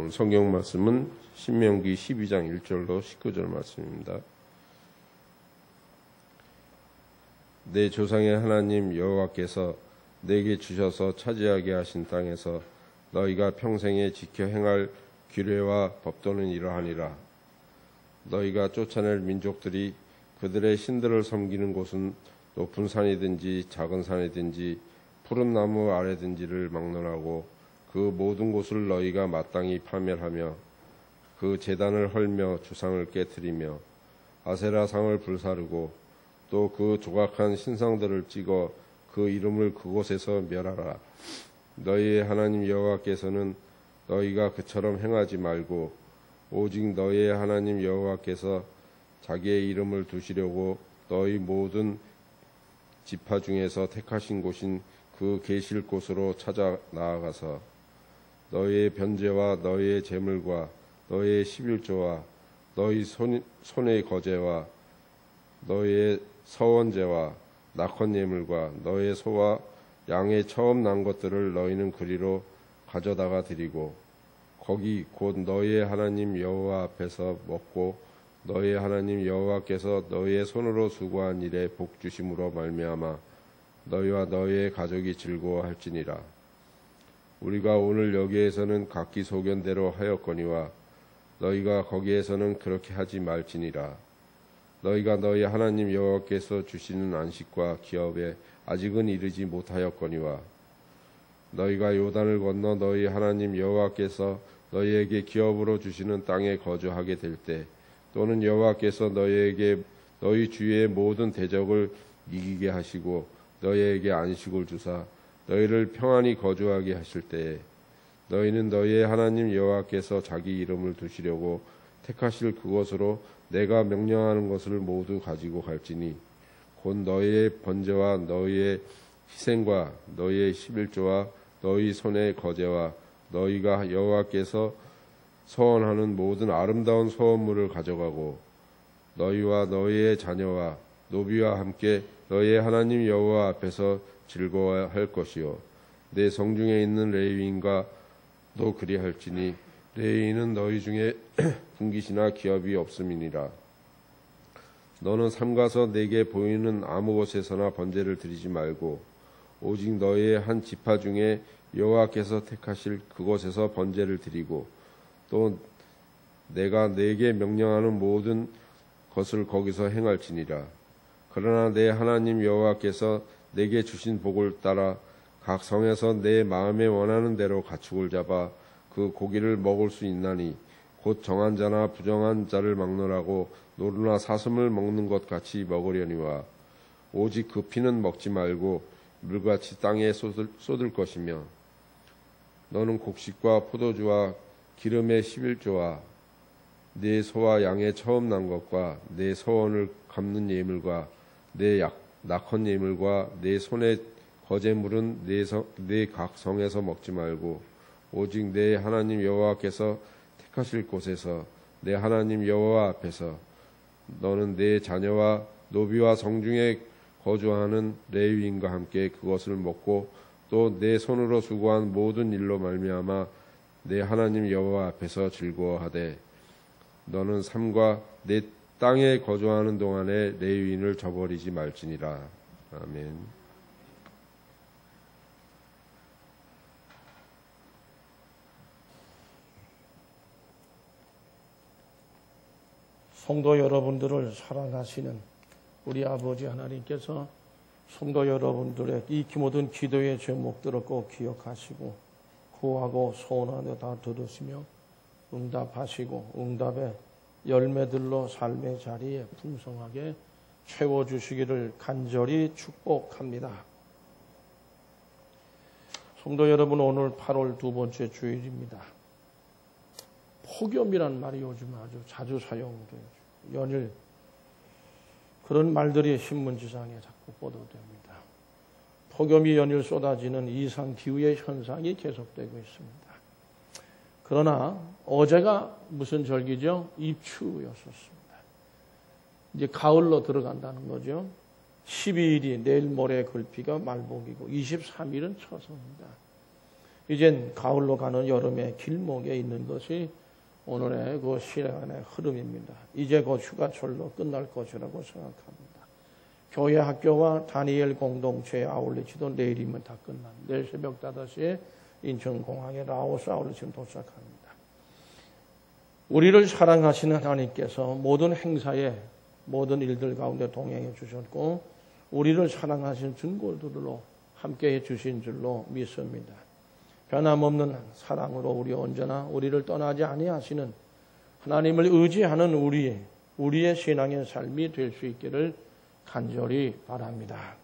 오늘 성경 말씀은 신명기 12장 1절로 19절 말씀입니다. 내 조상의 하나님 여호와께서 내게 주셔서 차지하게 하신 땅에서 너희가 평생에 지켜 행할 규례와 법도는 이러하니라. 너희가 쫓아낼 민족들이 그들의 신들을 섬기는 곳은 높은 산이든지 작은 산이든지 푸른 나무 아래든지를 막론하고 그 모든 곳을 너희가 마땅히 파멸하며 그 제단을 헐며 주상을 깨뜨리며 아세라상을 불사르고 또 그 조각한 신상들을 찍어 그 이름을 그곳에서 멸하라. 너희의 하나님 여호와께서는 너희가 그처럼 행하지 말고 오직 너희의 하나님 여호와께서 자기의 이름을 두시려고 너희 모든 지파 중에서 택하신 곳인 그 계실 곳으로 찾아 나아가서 너희의 변제와 너희의 제물과 너희의 11조와 너희 손의 거제와 너희의 서원제와 낙헌 예물과 너희의 소와 양의 처음 난 것들을 너희는 그리로 가져다가 드리고 거기 곧 너희의 하나님 여호와 앞에서 먹고 너희의 하나님 여호와께서 너희의 손으로 수고한 일에 복 주심으로 말미암아 너희와 너희의 가족이 즐거워할지니라. 우리가 오늘 여기에서는 각기 소견대로 하였거니와 너희가 거기에서는 그렇게 하지 말지니라. 너희가 너희 하나님 여호와께서 주시는 안식과 기업에 아직은 이르지 못하였거니와 너희가 요단을 건너 너희 하나님 여호와께서 너희에게 기업으로 주시는 땅에 거주하게 될 때 또는 여호와께서 너희에게 너희 주위의 모든 대적을 이기게 하시고 너희에게 안식을 주사 너희를 평안히 거주하게 하실 때에 너희는 너희의 하나님 여호와께서 자기 이름을 두시려고 택하실 그곳으로 내가 명령하는 것을 모두 가지고 갈지니 곧 너희의 번제와 너희의 희생과 너희의 11조와 너희 손의 거제와 너희가 여호와께서 서원하는 모든 아름다운 소원물을 가져가고 너희와 너희의 자녀와 노비와 함께 너희의 하나님 여호와 앞에서 즐거워할 것이요 내 성중에 있는 레위인과 또 그리할지니 레위인은 너희 중에 분깃이나 기업이 없음이니라. 너는 삼가서 내게 보이는 아무 곳에서나 번제를 드리지 말고 오직 너희의 한 지파 중에 여호와께서 택하실 그곳에서 번제를 드리고 또 내가 내게 명령하는 모든 것을 거기서 행할지니라. 그러나 내 하나님 여호와께서 내게 주신 복을 따라 각 성에서 내 마음에 원하는 대로 가축을 잡아 그 고기를 먹을 수 있나니 곧 정한 자나 부정한 자를 막론하고 노루나 사슴을 먹는 것 같이 먹으려니와 오직 그 피는 먹지 말고 물같이 땅에 쏟을 것이며 너는 곡식과 포도주와 기름의 11조와 네 소와 양의 처음 난 것과 네 서원을 갚는 예물과 네 낙헌 예물과 네 손의 거제물은 네 각 성에서 먹지 말고 오직 내 하나님 여호와께서 택하실 곳에서 내 하나님 여호와 앞에서 너는 내 자녀와 노비와 성중에 거주하는 레위인과 함께 그것을 먹고 또 내 손으로 수고한 모든 일로 말미암아 내 하나님 여호와 앞에서 즐거워하되 너는 삶과 내 땅에 거주하는 동안에 레위인을 저버리지 말지니라. 아멘. 성도 여러분들을 사랑하시는 우리 아버지 하나님께서 성도 여러분들의 이 모든 기도의 제목들을 꼭 기억하시고 구하고 소원하며 다 들으시며 응답하시고 응답의 열매들로 삶의 자리에 풍성하게 채워주시기를 간절히 축복합니다. 성도 여러분, 오늘 8월 두 번째 주일입니다. 폭염이란 말이 요즘 아주 자주 사용돼요. 연일 그런 말들이 신문지상에 자꾸 보도됩니다. 폭염이 연일 쏟아지는 이상 기후의 현상이 계속되고 있습니다. 그러나 어제가 무슨 절기죠? 입추였었습니다. 이제 가을로 들어간다는 거죠. 12일이 내일 모레 글피가 말복이고 23일은 처서입니다. 이젠 가을로 가는 여름의 길목에 있는 것이 오늘의 그 시간의 흐름입니다. 이제 곧 휴가철로 끝날 것이라고 생각합니다. 교회 학교와 다니엘 공동체의 아울렛도 내일이면 다 끝납니다. 내일 새벽 5시에 인천공항에 라오스 아울렛이 도착합니다. 우리를 사랑하시는 하나님께서 모든 행사에 모든 일들 가운데 동행해 주셨고 우리를 사랑하신 증거들로 함께해 주신 줄로 믿습니다. 변함없는 사랑으로 우리 언제나 우리를 떠나지 아니하시는 하나님을 의지하는 우리의 신앙의 삶이 될 수 있기를 간절히 바랍니다.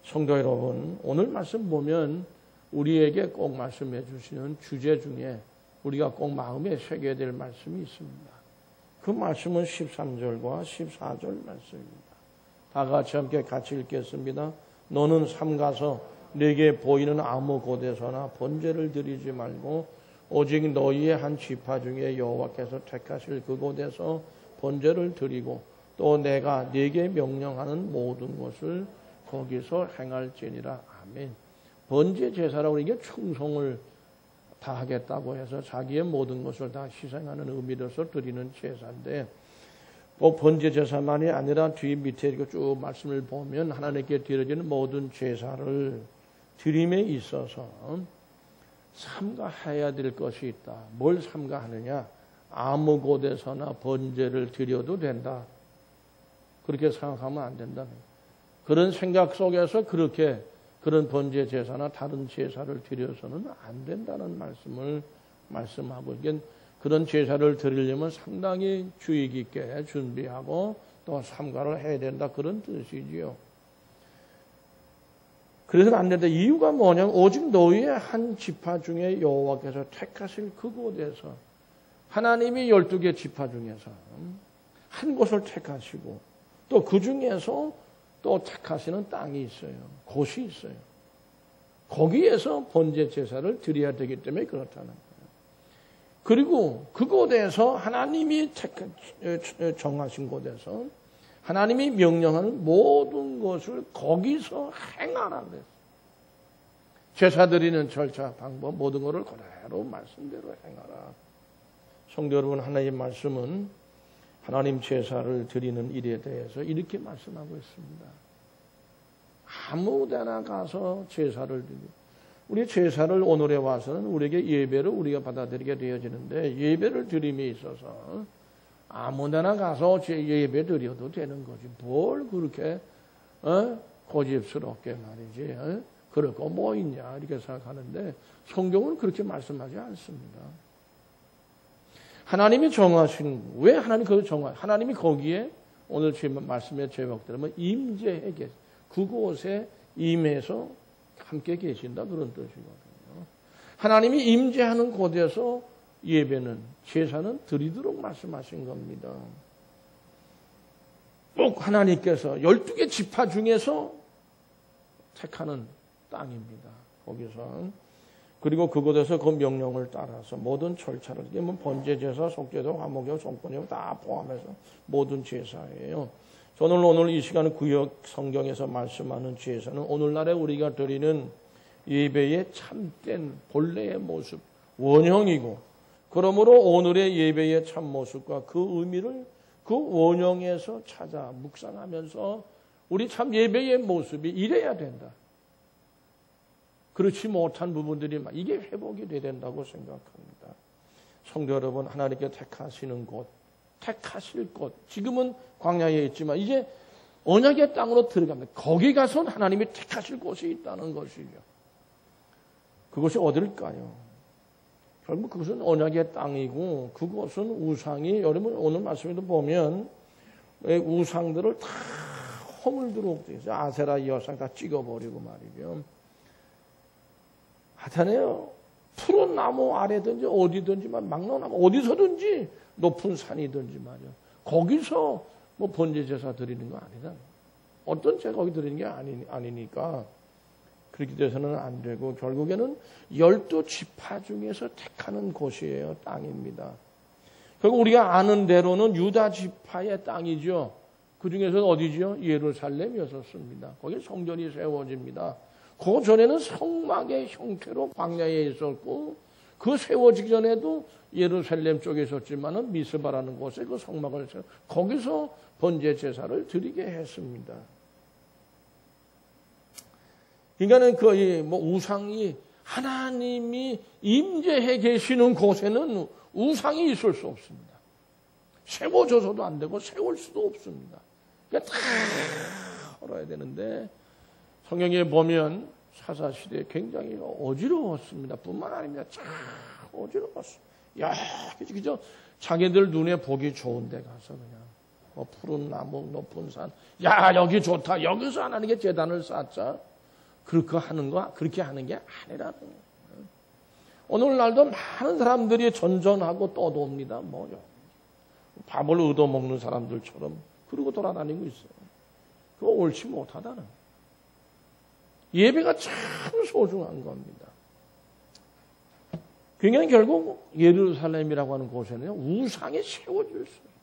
성도 여러분, 오늘 말씀 보면 우리에게 꼭 말씀해 주시는 주제 중에 우리가 꼭 마음에 새겨야 될 말씀이 있습니다. 그 말씀은 13절과 14절 말씀입니다. 다 같이 읽겠습니다. 너는 삼가서 내게 보이는 아무 곳에서나 번제를 드리지 말고 오직 너희의 한 지파 중에 여호와께서 택하실 그곳에서 번제를 드리고 또 내가 네게 명령하는 모든 것을 거기서 행할지니라. 아멘. 번제 제사라고 이게 충성을 다 하겠다고 해서 자기의 모든 것을 다 희생하는 의미로서 드리는 제사인데 꼭 번제 제사만이 아니라 뒤 밑에 이렇게 쭉 말씀을 보면 하나님께 드려지는 모든 제사를 드림에 있어서 삼가해야 될 것이 있다. 뭘 삼가하느냐? 아무 곳에서나 번제를 드려도 된다. 그렇게 생각하면 안 된다. 그런 생각 속에서 그런 번제 제사나 다른 제사를 드려서는 안 된다는 말씀을 말씀하고 그런 제사를 드리려면 상당히 주의 깊게 준비하고 또 삼가를 해야 된다. 그런 뜻이지요. 그래서는 안 된다. 이유가 뭐냐면 오직 너희의 한 지파 중에 여호와께서 택하실 그곳에서 하나님이 12개 지파 중에서 한 곳을 택하시고 또 그 중에서 또 택하시는 땅이 있어요. 곳이 있어요. 거기에서 번제 제사를 드려야 되기 때문에 그렇다는 거예요. 그리고 그곳에서 하나님이 정하신 곳에서 하나님이 명령하는 모든 것을 거기서 행하라 그랬어요. 제사 드리는 절차, 방법 모든 것을 그대로 말씀대로 행하라. 성도 여러분, 하나님의 말씀은 하나님 제사를 드리는 일에 대해서 이렇게 말씀하고 있습니다. 아무 데나 가서 제사를 드리고 우리 제사를 오늘에 와서는 우리에게 예배를 우리가 받아들이게 되어지는데 예배를 드림에 있어서 아무 데나 가서 예배 드려도 되는 거지. 뭘 그렇게 고집스럽게 말이지. 그럴 거 뭐 있냐 이렇게 생각하는데 성경은 그렇게 말씀하지 않습니다. 하나님이 정하신 왜 하나님 그걸 하나님이 거기에 오늘 말씀의 제목대로 임재해 계시 그곳에 임해서 함께 계신다 그런 뜻이거든요. 하나님이 임재하는 곳에서 예배는 제사는 드리도록 말씀하신 겁니다. 꼭 하나님께서 12개 지파 중에서 택하는 땅입니다. 거기서 그리고 그곳에서 그 명령을 따라서 모든 절차를 번제 제사, 속죄도, 화목제도, 속건제도 다 포함해서 모든 제사예요. 저는 오늘 이 시간 구역 성경에서 말씀하는 제사는 오늘날에 우리가 드리는 예배의 참된 본래의 모습, 원형이고 그러므로 오늘의 예배의 참 모습과 그 의미를 그 원형에서 찾아 묵상하면서 우리 참 예배의 모습이 이래야 된다. 그렇지 못한 부분들이 이게 회복이 돼야 된다고 생각합니다. 성도 여러분, 하나님께 택하시는 곳, 택하실 곳, 지금은 광야에 있지만 이제 언약의 땅으로 들어갑니다. 거기 가서 하나님이 택하실 곳이 있다는 것이죠. 그것이 어딜까요? 결국 그것은 언약의 땅이고 그것은 우상이 여러분 오늘 말씀에도 보면 우상들을 다 허물도록 되어 있어요. 아세라 여상 다 찍어버리고 말이죠. 하잖아요. 푸른 나무 아래든지 어디든지만 막나나무 어디서든지 높은 산이든지 말이야. 거기서 뭐 번제 제사 드리는 거 아니다. 어떤 제사 거기 드리는 게 아니니까 그렇게 돼서는 안 되고 결국에는 12지파 중에서 택하는 곳이에요. 땅입니다. 결국 우리가 아는 대로는 유다 지파의 땅이죠. 그 중에서는 어디죠? 예루살렘이었습니다. 거기 성전이 세워집니다. 그 전에는 성막의 형태로 광야에 있었고 그 세워지기 전에도 예루살렘 쪽에 있었지만은 미스바라는 곳에 그 성막을 세워 거기서 번제 제사를 드리게 했습니다. 그러니까는 거의 뭐 우상이 하나님이 임재해 계시는 곳에는 우상이 있을 수 없습니다. 세워져서도 안 되고 세울 수도 없습니다. 그러니까 다 헐어야 되는데 성경에 보면 사사시대에 굉장히 어지러웠습니다. 뿐만 아닙니다. 참 어지러웠어요. 야, 그죠? 자기들 눈에 보기 좋은 데 가서 그냥 뭐 푸른 나무, 높은 산, 야 여기 좋다. 여기서 하나님께 제단을 쌓자. 그렇게 하는 게 아니라는 거예요. 오늘날도 많은 사람들이 전전하고 떠도옵니다. 뭐요? 밥을 얻어먹는 사람들처럼 그러고 돌아다니고 있어요. 그거 옳지 못하다는. 예배가 참 소중한 겁니다. 그러니까 결국 예루살렘이라고 하는 곳에는 우상이 세워질 수 있어요.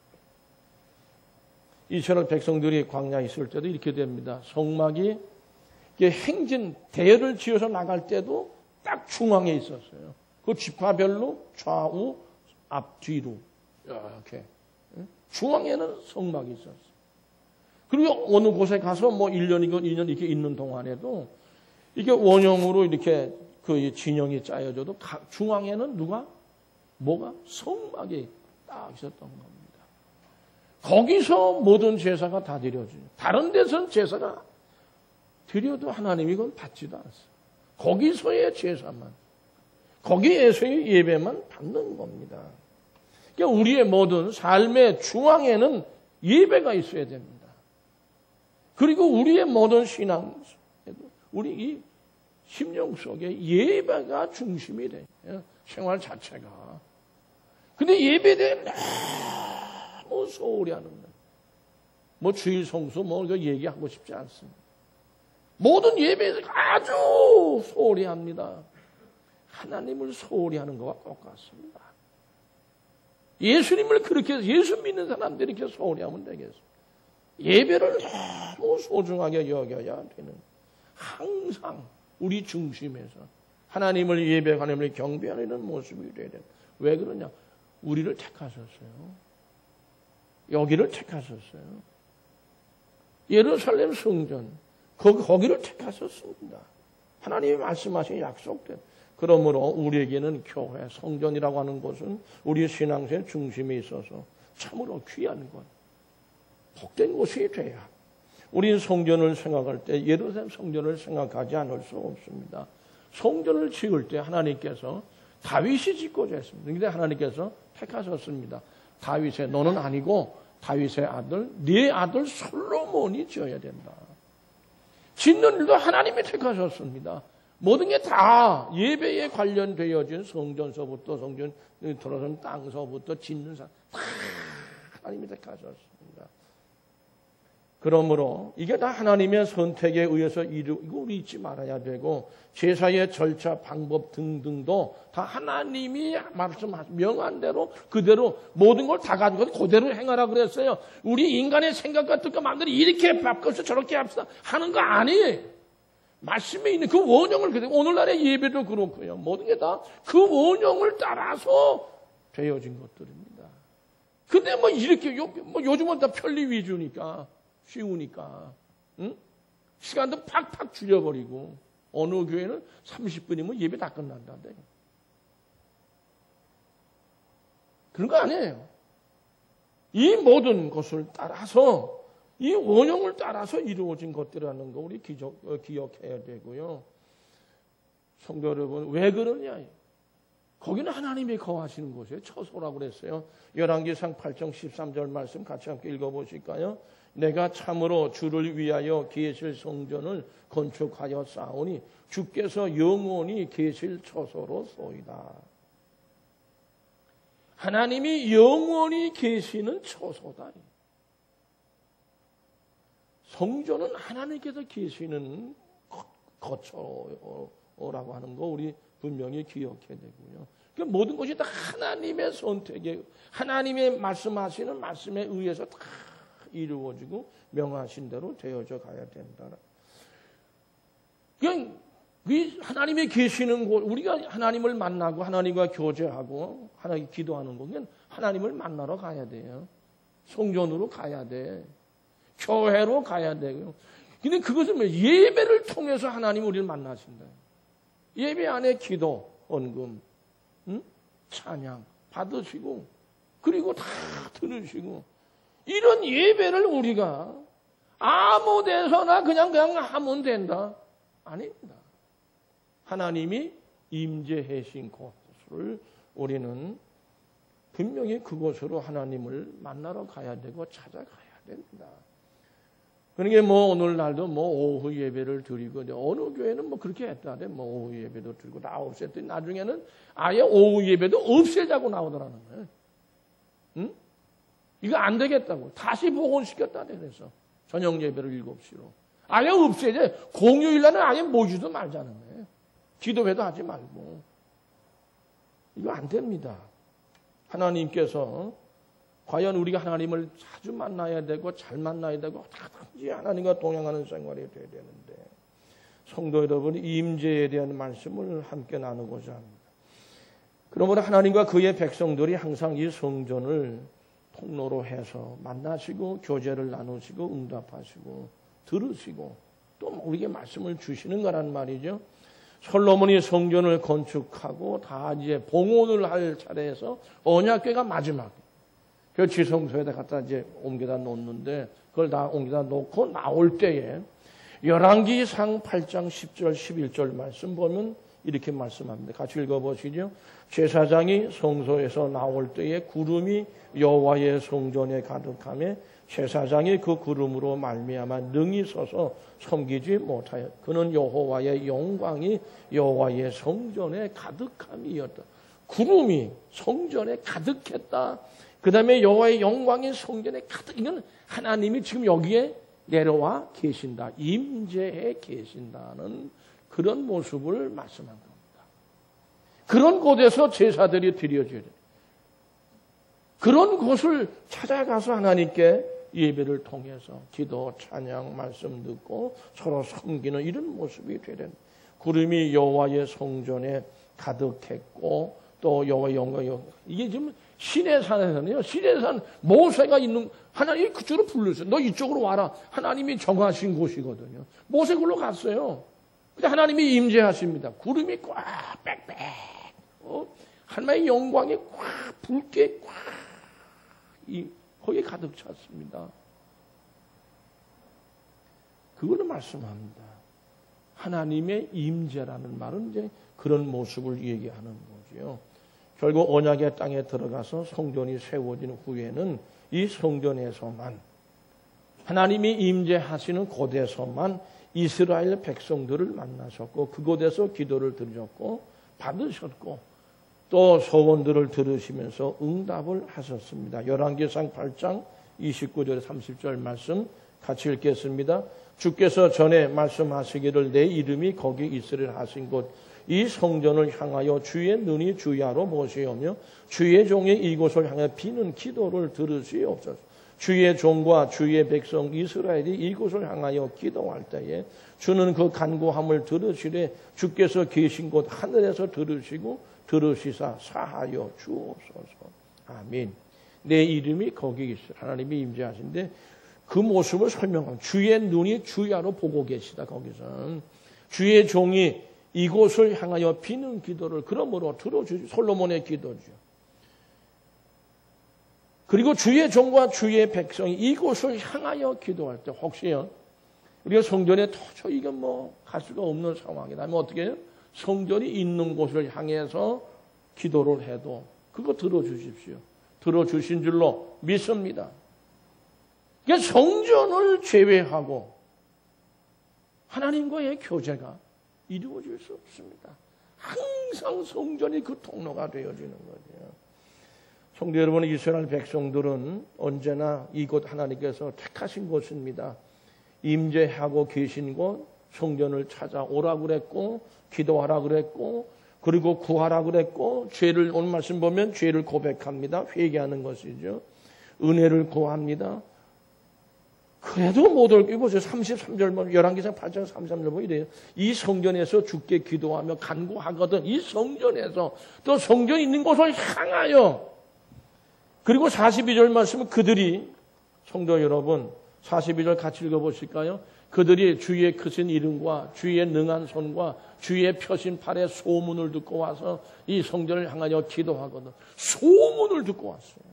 이처럼 백성들이 광야에 있을 때도 이렇게 됩니다. 성막이 행진, 대열을 지어서 나갈 때도 딱 중앙에 있었어요. 그 지파별로 좌우, 앞, 뒤로. 이렇게. 중앙에는 성막이 있었어요. 그리고 어느 곳에 가서 뭐 1년이건 2년 이렇게 있는 동안에도 이게 원형으로 이렇게 그 진영이 짜여져도 중앙에는 뭐가? 성막이 딱 있었던 겁니다. 거기서 모든 제사가 다 드려져요. 다른 데서는 제사가 드려도 하나님이 그건 받지도 않았어요. 거기서의 제사만, 거기에서의 예배만 받는 겁니다. 그러니까 우리의 모든 삶의 중앙에는 예배가 있어야 됩니다. 그리고 우리의 모든 신앙에도 우리 이 심령 속에 예배가 중심이 돼요. 생활 자체가. 근데 예배에 대해 너무 소홀히 하는 거예요. 뭐 주일 성수 뭐 이거 얘기하고 싶지 않습니다. 모든 예배에서 아주 소홀히 합니다. 하나님을 소홀히 하는 것과 똑같습니다. 예수님을 그렇게 예수 믿는 사람들이 이렇게 소홀히 하면 되겠습니다. 예배를 너무 소중하게 여겨야 되는 항상 우리 중심에서 하나님을 예배하고 하나님을 경배하는 모습이 되어야 돼요. 왜 그러냐? 우리를 택하셨어요. 여기를 택하셨어요. 예루살렘 성전 거기를 택하셨습니다. 하나님이 말씀하신 약속된. 그러므로 우리에게는 교회, 성전이라고 하는 것은 우리 신앙생의 중심에 있어서 참으로 귀한 것, 복된 곳이 돼야. 우리는 성전을 생각할 때 예루살렘 성전을 생각하지 않을 수 없습니다. 성전을 지을 때 하나님께서 다윗이 짓고자 했습니다. 그런데 하나님께서 택하셨습니다. 다윗의 너는 아니고 다윗의 아들, 네 아들 솔로몬이 지어야 된다. 짓는 일도 하나님이 택하셨습니다. 모든 게 다 예배에 관련되어진 성전서부터 성전 들어선 땅서부터 짓는 사람 다 하나님이 택하셨습니다. 그러므로 이게 다 하나님의 선택에 의해서 이거 우리 잊지 말아야 되고 제사의 절차, 방법 등등도 다 하나님이 말씀하신 명한 대로 그대로 모든 걸 다 가지고 그대로 행하라 그랬어요. 우리 인간의 생각과 뜻과 마음대로 이렇게 바꿔서 저렇게 합시다 하는 거 아니에요. 말씀에 있는 그 원형을 그대로 오늘날의 예배도 그렇고요. 모든 게 다 그 원형을 따라서 되어진 것들입니다. 근데 뭐 이렇게 뭐 요즘은 다 편리 위주니까 쉬우니까 응? 시간도 팍팍 줄여버리고 어느 교회는 30분이면 예배 다 끝난다는데 그런 거 아니에요. 이 모든 것을 따라서 이 원형을 따라서 이루어진 것들이라는 거 우리 기억해야 되고요. 성도 여러분 왜 그러냐? 거기는 하나님이 거하시는 곳이에요. 처소라고 그랬어요. 열왕기상 8장 13절 말씀 같이 함께 읽어보실까요? 내가 참으로 주를 위하여 계실 성전을 건축하여 쌓으니 주께서 영원히 계실 처소로소이다. 하나님이 영원히 계시는 처소다. 성전은 하나님께서 계시는 거처라고 하는 거 우리 분명히 기억해야 되고요. 그러니까 모든 것이 다 하나님의 선택에 하나님의 말씀하시는 말씀에 의해서 다 이루어지고 명하신 대로 되어져 가야 된다. 그냥 우리 하나님이 계시는 곳, 우리가 하나님을 만나고 하나님과 교제하고 하나님 기도하는 곳은 하나님을 만나러 가야 돼요. 성전으로 가야 돼. 교회로 가야 돼요. 근데 그것은 뭐 예배를 통해서 하나님 우리를 만나신다. 예배 안에 기도, 헌금, 찬양 받으시고 그리고 다 들으시고 이런 예배를 우리가 아무 데서나 그냥 하면 된다. 아닙니다. 하나님이 임재하신 곳을 우리는 분명히 그곳으로 하나님을 만나러 가야 되고 찾아가야 됩니다. 그러니까 뭐 오늘날도 뭐 오후 예배를 드리고 어느 교회는 뭐 그렇게 했다래. 뭐 오후 예배도 드리고 다 없앴더니 나중에는 아예 오후 예배도 없애자고 나오더라는 거예요. 응? 이거 안 되겠다고 다시 복원시켰다래. 그래서 저녁 예배를 7시로 아예 없애자. 공휴일날은 아예 모이지도 말자는 거예요. 기도회도 하지 말고. 이거 안 됩니다. 하나님께서 과연 우리가 하나님을 자주 만나야 되고 잘 만나야 되고 다든지 하나님과 동행하는 생활이 되어야 되는데 성도 여러분 임재에 대한 말씀을 함께 나누고자 합니다. 그러므로 하나님과 그의 백성들이 항상 이 성전을 통로로 해서 만나시고 교제를 나누시고 응답하시고 들으시고 또 우리에게 말씀을 주시는 거란 말이죠. 솔로몬이 성전을 건축하고 다 이제 봉헌을 할 차례에서 언약궤가 마지막. 그 지성소에다 갖다 이제 옮겨다 놓는데 그걸 다 옮겨다 놓고 나올 때에 열왕기상 8장 10절 11절 말씀 보면 이렇게 말씀합니다. 같이 읽어보시죠. 제사장이 성소에서 나올 때에 구름이 여호와의 성전에 가득하며 제사장이 그 구름으로 말미암아 능히 서서 섬기지 못하여 그는 여호와의 영광이 여호와의 성전에 가득함이었다. 구름이 성전에 가득했다. 그 다음에 여호와의 영광이 성전에 가득. 이건 하나님이 지금 여기에 내려와 계신다. 임재해 계신다는 그런 모습을 말씀한 겁니다. 그런 곳에서 제사들이 드려져야 돼요. 그런 곳을 찾아가서 하나님께 예배를 통해서 기도, 찬양, 말씀 듣고 서로 섬기는 이런 모습이 되는 구름이 여호와의 성전에 가득했고 또 여호와의 영광이 이게 지금 시내산에서는요. 시내산 모세가 있는 하나님이 그쪽으로 불렀어요. 너 이쪽으로 와라. 하나님이 정하신 곳이거든요. 모세 그걸로 갔어요. 근데 하나님이 임재하십니다. 구름이 꽉 빽빽 하나님의 영광이 꽉 붉게 꽉 거기에 가득 찼습니다. 그거를 말씀합니다. 하나님의 임재라는 말은 이제 그런 모습을 얘기하는 거죠. 결국 언약의 땅에 들어가서 성전이 세워진 후에는 이 성전에서만 하나님이 임재하시는 곳에서만 이스라엘 백성들을 만나셨고 그곳에서 기도를 드렸고 받으셨고 또 소원들을 들으시면서 응답을 하셨습니다. 열왕기상 8장 29절 30절 말씀 같이 읽겠습니다. 주께서 전에 말씀하시기를 내 이름이 거기 있으리라 하신 곳 이 성전을 향하여 주의 눈이 주야로 보시오며 주의 종이 이곳을 향해 비는 기도를 들으시옵소서. 주의 종과 주의 백성 이스라엘이 이곳을 향하여 기도할 때에 주는 그 간구함을 들으시되 주께서 계신 곳 하늘에서 들으시고 들으시사 사하여 주옵소서. 아멘. 내 이름이 거기 있어. 하나님이 임재하신데 그 모습을 설명하면 주의 눈이 주야로 보고 계시다. 거기서 주의 종이 이곳을 향하여 비는 기도를 그러므로 들어주시. 솔로몬의 기도죠. 그리고 주의 종과 주의 백성이 이곳을 향하여 기도할 때 혹시요 우리가 성전에 도저히 이건 뭐 갈 수가 없는 상황이다. 그러면 어떻게 해요? 성전이 있는 곳을 향해서 기도를 해도 그거 들어주십시오. 들어주신 줄로 믿습니다. 그러니까 성전을 제외하고 하나님과의 교제가 이루어질 수 없습니다. 항상 성전이 그 통로가 되어지는 거죠. 성도 여러분, 이스라엘 백성들은 언제나 이곳 하나님께서 택하신 곳입니다. 임재하고 계신 곳 성전을 찾아오라 그랬고 기도하라 그랬고 그리고 구하라 그랬고 죄를 오늘 말씀 보면 죄를 고백합니다. 회개하는 것이죠. 은혜를 구합니다. 그래도 못 올 게 보세요. 33절, 11기상 8장 33절 보면 이래요. 이 성전에서 주께 기도하며 간구하거든. 이 성전에서 또 성전 있는 곳을 향하여. 그리고 42절 말씀은 그들이, 성도 여러분, 42절 같이 읽어보실까요? 그들이 주의 크신 이름과 주의 능한 손과 주의 펴신 팔의 소문을 듣고 와서 이 성전을 향하여 기도하거든. 소문을 듣고 왔어요.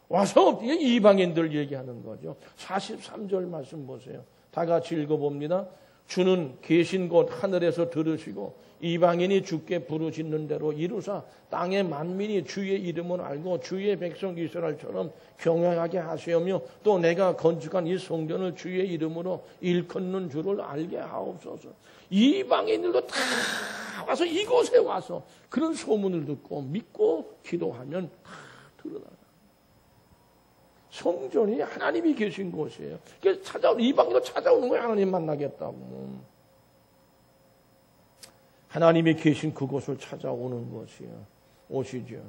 와서 이방인들 얘기하는 거죠. 43절 말씀 보세요. 다 같이 읽어봅니다. 주는 계신 곳 하늘에서 들으시고 이방인이 주께 부르짖는 대로 이루사 땅의 만민이 주의 이름을 알고 주의 백성 이스라엘처럼 경외하게 하시오며 또 내가 건축한 이 성전을 주의 이름으로 일컫는 줄을 알게 하옵소서. 이방인들도 다 와서 이곳에 와서 그런 소문을 듣고 믿고 기도하면 다 드러나요. 성전이 하나님이 계신 곳이에요. 그래서 이방인도 찾아오는 거예요. 하나님 만나겠다고. 하나님이 계신 그곳을 찾아오는 것이요. 오시죠.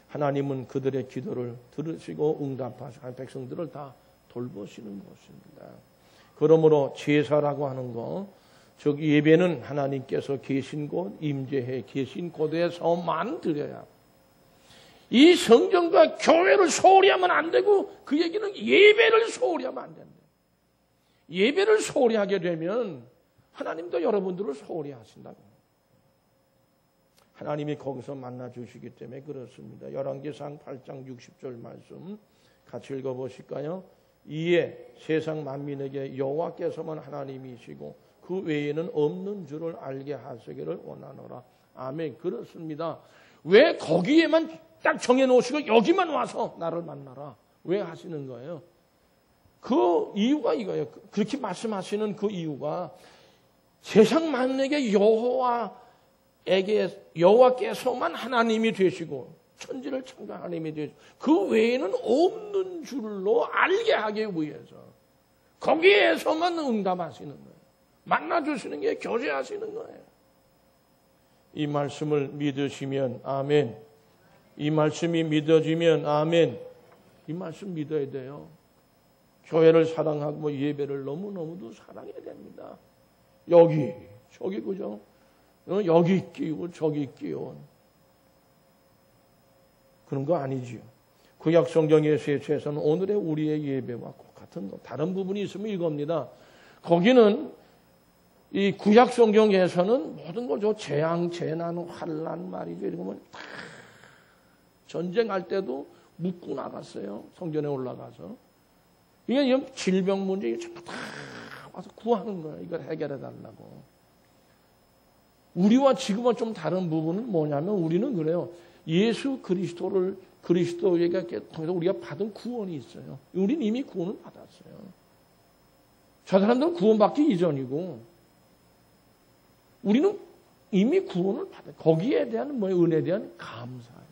하나님은 그들의 기도를 들으시고 응답하시고 백성들을 다 돌보시는 것입니다. 그러므로 제사라고 하는 거, 즉 예배는 하나님께서 계신 곳, 임재해 계신 곳에서만 드려야. 이 성전과 교회를 소홀히 하면 안 되고 그 얘기는 예배를 소홀히 하면 안 된다. 예배를 소홀히 하게 되면 하나님도 여러분들을 소홀히 하신다고. 하나님이 거기서 만나 주시기 때문에 그렇습니다. 열왕기상 8장 60절 말씀 같이 읽어보실까요? 이에 세상 만민에게 여호와께서만 하나님이시고 그 외에는 없는 줄을 알게 하시기를 원하노라. 아멘. 그렇습니다. 왜 거기에만 딱 정해놓으시고 여기만 와서 나를 만나라. 왜 하시는 거예요? 그 이유가 이거예요. 그렇게 말씀하시는 그 이유가 세상 만민에게 여호와께서만 하나님이 되시고 천지를 창조한 하나님이 되시고 그 외에는 없는 줄로 알게 하기 위해서 거기에서만 응답하시는 거예요. 만나주시는 게 교제하시는 거예요. 이 말씀을 믿으시면 아멘. 이 말씀이 믿어지면 아멘. 이 말씀 믿어야 돼요. 교회를 사랑하고 예배를 너무너무도 사랑해야 됩니다. 여기 저기 그죠? 여기 끼고 저기 끼고 그런 거 아니지요. 구약 성경에서의 죄서는 오늘의 우리의 예배와 같은 거. 다른 부분이 있으면 이겁니다. 거기는 이 구약 성경에서는 모든 걸 재앙, 재난, 환란 말이죠. 이런 거면 다 전쟁할 때도 묻고 나갔어요. 성전에 올라가서. 이게 질병 문제 전부 다 와서 구하는 거예요. 이걸 해결해 달라고. 우리와 지금은 좀 다른 부분은 뭐냐면 우리는 그래요. 예수 그리스도에게 통해서 우리가 받은 구원이 있어요. 우리는 이미 구원을 받았어요. 저 사람들은 구원받기 이전이고 우리는 이미 구원을 받아요. 거기에 대한 은혜에 대한 감사예요.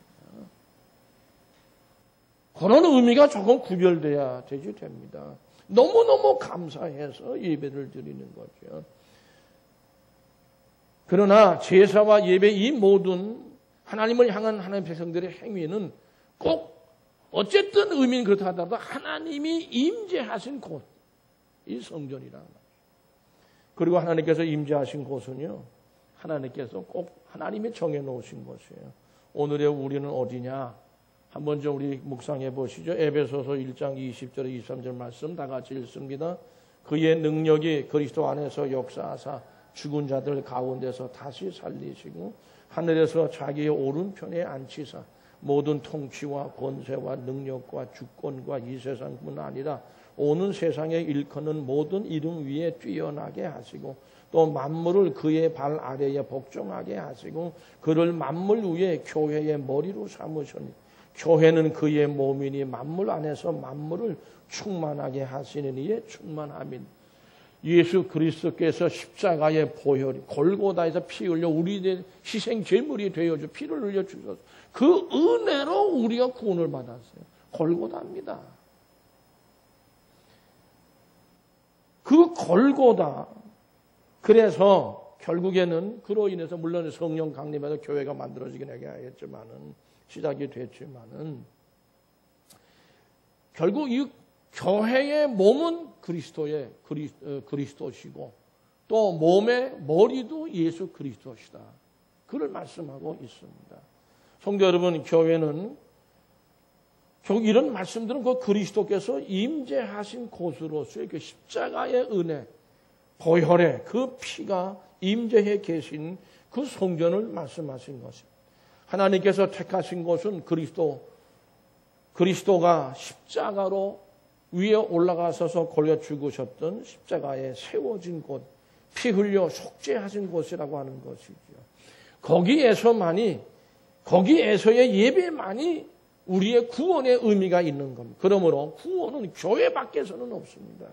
그런 의미가 조금 구별돼야 됩니다. 너무너무 감사해서 예배를 드리는 거죠. 그러나 제사와 예배 이 모든 하나님을 향한 하나님의 백성들의 행위는 꼭 어쨌든 의미는 그렇다 하더라도 하나님이 임재하신 곳, 이 성전이라는 거죠. 그리고 하나님께서 임재하신 곳은요, 하나님께서 꼭 하나님이 정해놓으신 곳이에요. 오늘의 우리는 어디냐? 한번 좀 우리 묵상해 보시죠. 에베소서 1장 20절에 23절 말씀 다 같이 읽습니다. 그의 능력이 그리스도 안에서 역사하사 죽은 자들 가운데서 다시 살리시고 하늘에서 자기의 오른편에 앉히사 모든 통치와 권세와 능력과 주권과 이 세상뿐 아니라 오는 세상에 일컫는 모든 이름 위에 뛰어나게 하시고 또 만물을 그의 발 아래에 복종하게 하시고 그를 만물 위에 교회의 머리로 삼으셨니 교회는 그의 몸이니 만물 안에서 만물을 충만하게 하시는 이에 충만함인 예수 그리스도께서 십자가의 보혈 골고다에서 피 흘려 우리의 희생 제물이 되어주 피를 흘려 주셔서 그 은혜로 우리가 구원을 받았어요. 골고다입니다. 그 골고다. 그래서 결국에는 그로 인해서 물론 성령 강림에서 교회가 만들어지긴 하겠지만은 시작이 됐지만은 결국 이 교회의 몸은 그리스도시고 또 몸의 머리도 예수 그리스도시다. 그를 말씀하고 있습니다. 성도 여러분, 교회는 결국 이런 말씀들은 그 그리스도께서 임재하신 곳으로서의 그 십자가의 은혜, 보혈의 그 피가 임재해 계신 그 성전을 말씀하신 것입니다. 하나님께서 택하신 곳은 그리스도가 십자가로 위에 올라가셔서 걸려 죽으셨던 십자가에 세워진 곳, 피 흘려 속죄하신 곳이라고 하는 것이죠. 거기에서의 예배만이 우리의 구원의 의미가 있는 겁니다. 그러므로 구원은 교회 밖에서는 없습니다.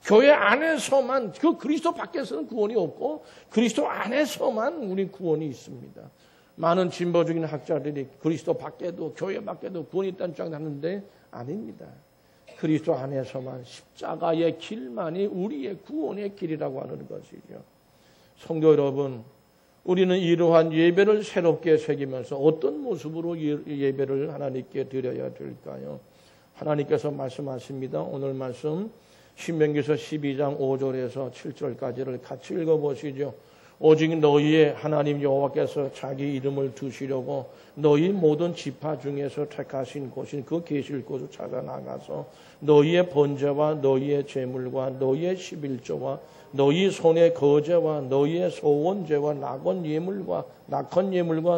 교회 안에서만, 그 그리스도 밖에서는 구원이 없고 그리스도 안에서만 우리 구원이 있습니다. 많은 진보적인 학자들이 그리스도 밖에도 교회 밖에도 구원이 있다는 주장을 하는데 아닙니다. 그리스도 안에서만 십자가의 길만이 우리의 구원의 길이라고 하는 것이죠. 성도 여러분, 우리는 이러한 예배를 새롭게 새기면서 어떤 모습으로 예배를 하나님께 드려야 될까요? 하나님께서 말씀하십니다. 오늘 말씀 신명기서 12장 5절에서 7절까지를 같이 읽어보시죠. 오직 너희의 하나님 여호와께서 자기 이름을 두시려고 너희 모든 지파 중에서 택하신 곳인 그 계실 곳을 찾아 나가서 너희의 번제와 너희의 제물과 너희의 11조와 너희 손의 거제와 너희의 소원제와 낙원 예물과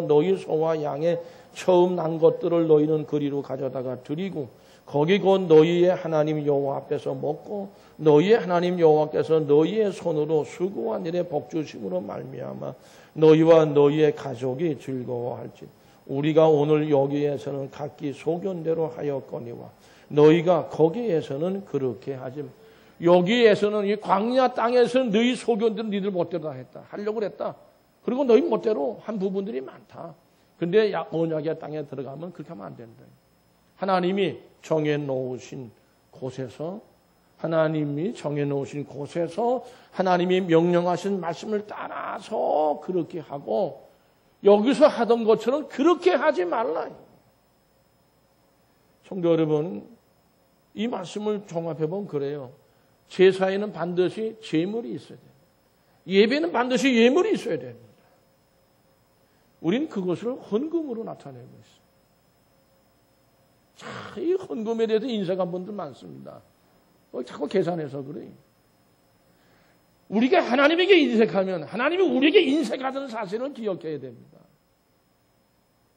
너희 소와 양의 처음 난 것들을 너희는 그리로 가져다가 드리고 거기 곧 너희의 하나님 여호와 앞에서 먹고 너희의 하나님 여호와께서 너희의 손으로 수고한 일에 복주심으로 말미암아 너희와 너희의 가족이 즐거워할지. 우리가 오늘 여기에서는 각기 소견대로 하였거니와 너희가 거기에서는 그렇게 하지. 여기에서는 이 광야 땅에서는 너희 소견대로 니들 멋대로 다 했다. 하려고 그랬다. 그리고 너희 멋대로 한 부분들이 많다. 근데 언약의 땅에 들어가면 그렇게 하면 안 된다. 하나님이 정해놓으신 곳에서 하나님이 명령하신 말씀을 따라서 그렇게 하고 여기서 하던 것처럼 그렇게 하지 말라. 성도 여러분, 이 말씀을 종합해보면 그래요. 제사에는 반드시 제물이 있어야 돼요. 예배는 반드시 예물이 있어야 됩니다. 우리는 그것을 헌금으로 나타내고 있어요. 자, 이 헌금에 대해서 인색한 분들 많습니다. 자꾸 계산해서 그래. 우리가 하나님에게 인색하면 하나님이 우리에게 인색하다는 사실을 기억해야 됩니다.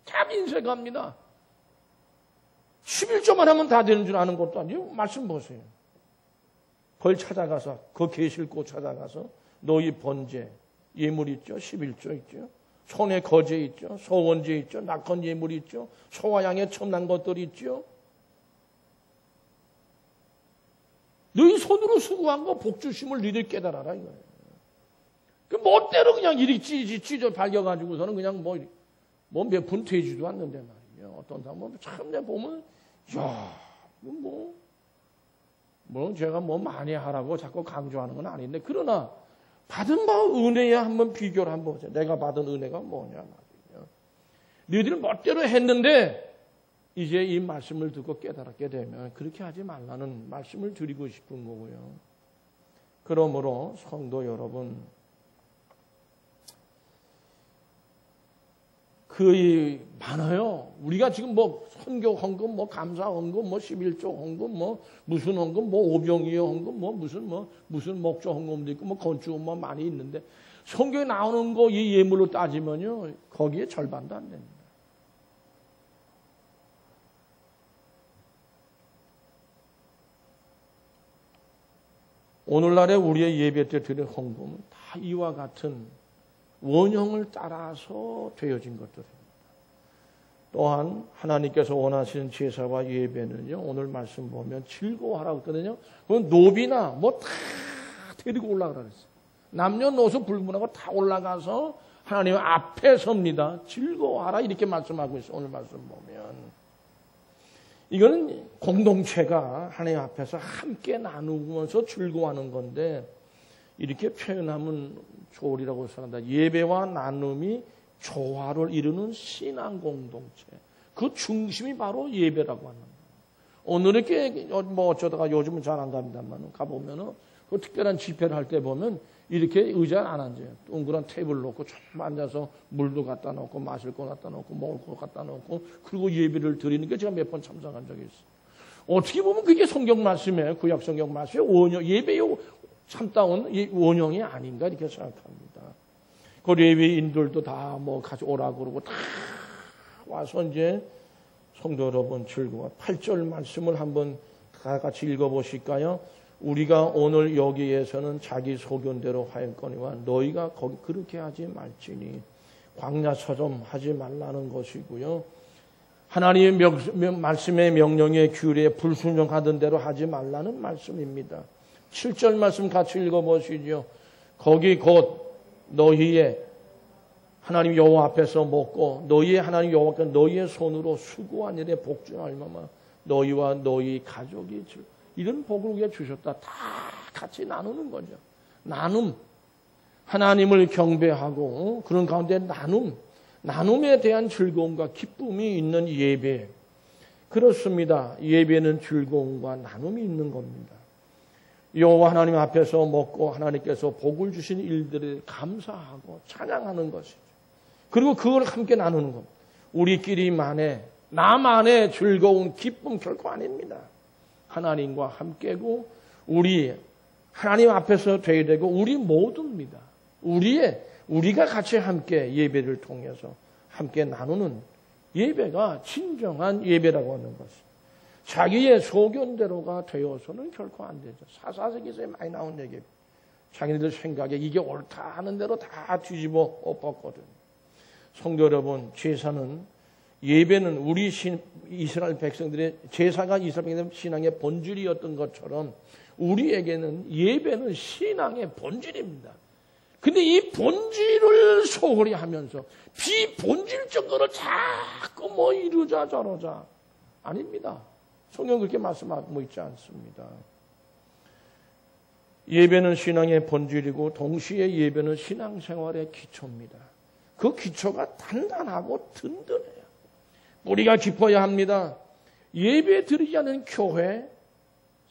참 인색합니다. 11조만 하면 다 되는 줄 아는 것도 아니에요. 말씀 보세요. 그걸 찾아가서 그 계실 곳 찾아가서 너희 번제 예물 있죠. 11조 있죠. 손에 거제 있죠. 소원제 있죠. 낙헌 예물 있죠. 소와 양의 처음 난 것들이 있죠. 너희 손으로 수고한 거 복주심을 너희들 깨달아라 이거예요. 그 멋대로 그냥 이리 찢어 발겨가지고서는 그냥 뭐 몇 푼 되지도 않는데 말이에요. 어떤 사람은 참 내 보면 물론 제가 많이 하라고 자꾸 강조하는 건 아닌데 그러나 받은 바 은혜에 한번 비교를 한번 보세요. 내가 받은 은혜가 뭐냐 말이에요. 너희들은 멋대로 했는데 이제 이 말씀을 듣고 깨달았게 되면 그렇게 하지 말라는 말씀을 드리고 싶은 거고요. 그러므로 성도 여러분, 거의 많아요. 우리가 지금 선교 헌금, 감사 헌금, 11조 헌금, 무슨 헌금, 오병이어 헌금, 무슨 목조 헌금도 있고, 건축 많이 있는데, 선교에 나오는 거 이 예물로 따지면요, 거기에 절반도 안 됩니다. 오늘날에 우리의 예배 때 드린 헌금은 다 이와 같은 원형을 따라서 되어진 것들입니다. 또한 하나님께서 원하시는 제사와 예배는요, 오늘 말씀 보면 즐거워하라고 했거든요. 그건 노비나 다 데리고 올라가라 그랬어요. 남녀노소 불문하고 다 올라가서 하나님 앞에 섭니다. 즐거워하라 이렇게 말씀하고 있어요. 오늘 말씀 보면. 이거는 공동체가 하나님 앞에서 함께 나누면서 즐거워하는 건데 이렇게 표현하면 좋으리라고 생각합니다. 예배와 나눔이 조화를 이루는 신앙 공동체. 그 중심이 바로 예배라고 하는 거예요. 오늘 이렇게 뭐 어쩌다가 요즘은 잘 안 갑니다만 가보면은 그 특별한 집회를 할 때 보면 이렇게 의자에 안 앉아요. 동그란 테이블 놓고 좀 앉아서 물도 갖다 놓고 마실 거 갖다 놓고 먹을 거 갖다 놓고 그리고 예배를 드리는 게 제가 몇 번 참석한 적이 있어요. 어떻게 보면 그게 성경 말씀에 구약 성경 말씀에 원형 예배의 참다운 원형이 아닌가 이렇게 생각합니다. 그 레위인들도 다 뭐 가져오라고 그러고 다 와서 이제 성도 여러분 즐거워 8절 말씀을 한번 다 같이 읽어보실까요? 우리가 오늘 여기에서는 자기 소견대로 하였거니와 너희가 거기 그렇게 하지 말지니 광야처럼 하지 말라는 것이고요. 하나님의 말씀의 명령의 규례에 불순종하던 대로 하지 말라는 말씀입니다. 7절 말씀 같이 읽어보시죠. 거기 곧 너희의 하나님 여호와 앞에서 먹고 너희의 하나님 여호와께서 너희의 손으로 수고한 일에 복주할마마 너희와 너희 가족이 이런 복을 우리에게 주셨다. 다 같이 나누는 거죠. 나눔. 하나님을 경배하고 그런 가운데 나눔에 대한 즐거움과 기쁨이 있는 예배. 그렇습니다. 예배는 즐거움과 나눔이 있는 겁니다. 여호와 하나님 앞에서 먹고 하나님께서 복을 주신 일들을 감사하고 찬양하는 것이죠. 그리고 그걸 함께 나누는 겁니다. 우리끼리만의 나만의 즐거운 기쁨 결코 아닙니다. 하나님과 함께고 우리 하나님 앞에서 되어야 되고 우리 모두입니다. 우리가 같이 함께 예배를 통해서 함께 나누는 예배가 진정한 예배라고 하는 것입니다. 자기의 소견대로가 되어서는 결코 안 되죠. 사사세계에서 많이 나온 얘기입니다. 자기들 생각에 이게 옳다 하는 대로 다 뒤집어 엎었거든요. 성도 여러분, 제사는 예배는 우리 이스라엘 백성들의 제사가 이스라엘 백성들의 신앙의 본질이었던 것처럼 우리에게는 예배는 신앙의 본질입니다. 근데 이 본질을 소홀히 하면서 비본질적 거를 자꾸 뭐 이러자 저러자 아닙니다. 성경 그렇게 말씀하고 있지 않습니다. 예배는 신앙의 본질이고 동시에 예배는 신앙생활의 기초입니다. 그 기초가 단단하고 든든해요. 뿌리가 깊어야 합니다. 예배 드리지 않은 교회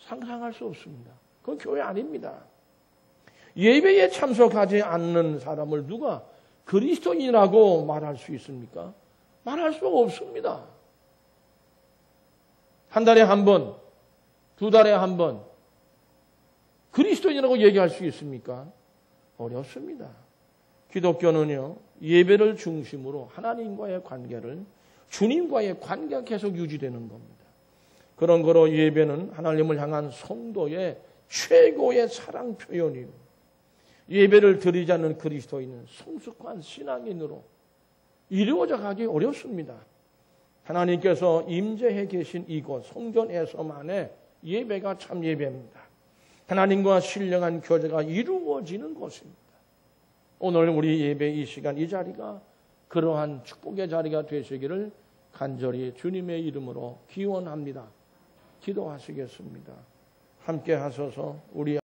상상할 수 없습니다. 그건 교회 아닙니다. 예배에 참석하지 않는 사람을 누가 그리스도인이라고 말할 수 있습니까? 말할 수가 없습니다. 한 달에 한 번, 두 달에 한 번 그리스도인이라고 얘기할 수 있습니까? 어렵습니다. 기독교는요, 예배를 중심으로 하나님과의 관계를 주님과의 관계가 계속 유지되는 겁니다. 그런 거로 예배는 하나님을 향한 성도의 최고의 사랑 표현이고 예배를 드리지 않는 그리스도인은 성숙한 신앙인으로 이루어져 가기 어렵습니다. 하나님께서 임재해 계신 이곳 성전에서만의 예배가 참 예배입니다. 하나님과 신령한 교제가 이루어지는 곳입니다. 오늘 우리 예배 이 시간 이 자리가 그러한 축복의 자리가 되시기를 간절히 주님의 이름으로 기원합니다. 기도하시겠습니다. 함께 하셔서 우리